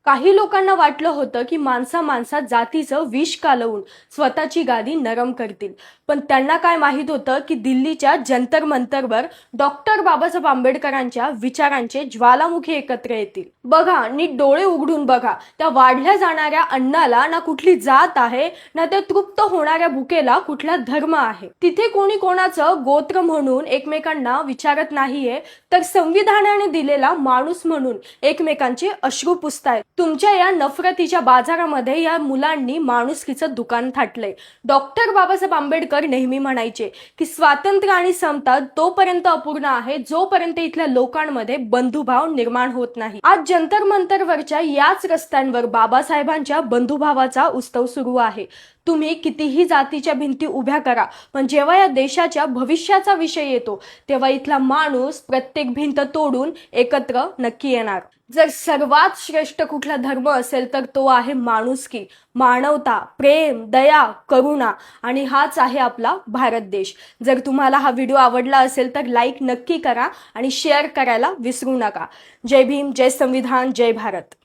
काही लोकांना वाटलं होतं की माणसात जातीचं विष कालवून स्वतःची गादी नरम करतील, पण त्यांना काय माहित होतं की दिल्लीच्या जंतर मंतरवर डॉक्टर बाबासाहेब आंबेडकरांच्या विचारांचे ज्वालामुखी एकत्र येतील. बघा, नीट डोळे उघडून बघा, त्या वाढल्या जाणाऱ्या अन्नाला ना कुठली जात आहे, ना त्या तृप्त होणाऱ्या भुकेला कुठला धर्म आहे. तिथे कोणी कोणाचं गोत्र म्हणून एकमेकांना विचारत नाहीये, तर संविधानाने दिलेला माणूस म्हणून एकमेकांचे अश्रू पुसतायत. तुमच्या या नफरतीच्या बाजारामध्ये या मुलांनी माणुसकीचं दुकान थाटलंय. डॉक्टर बाबासाहेब आंबेडकर नेहमी म्हणायचे की स्वातंत्र्य आणि समता तोपर्यंत अपूर्ण आहे जोपर्यंत इथल्या लोकांमध्ये बंधुभाव निर्माण होत नाही. आज जंतर मंतरवरच्या याच रस्त्यांवर बाबासाहेबांच्या बंधुभावाचा उत्सव सुरू आहे. तुम्ही कितीही जातीच्या भिंती उभ्या करा, पण जेव्हा या देशाच्या भविष्याचा विषय येतो तेव्हा इथला माणूस प्रत्येक भिंत तोडून एकत्र नक्की येणार. जर सर्वात श्रेष्ठ कुठला धर्म असेल तर तो आहे माणुसकी, मानवता, प्रेम, दया, करुणा, आणि हाच आहे आपला भारत देश. जर तुम्हाला हा व्हिडिओ आवडला असेल तर लाईक नक्की करा आणि शेअर करायला विसरू नका. जय भीम, जय संविधान, जय भारत.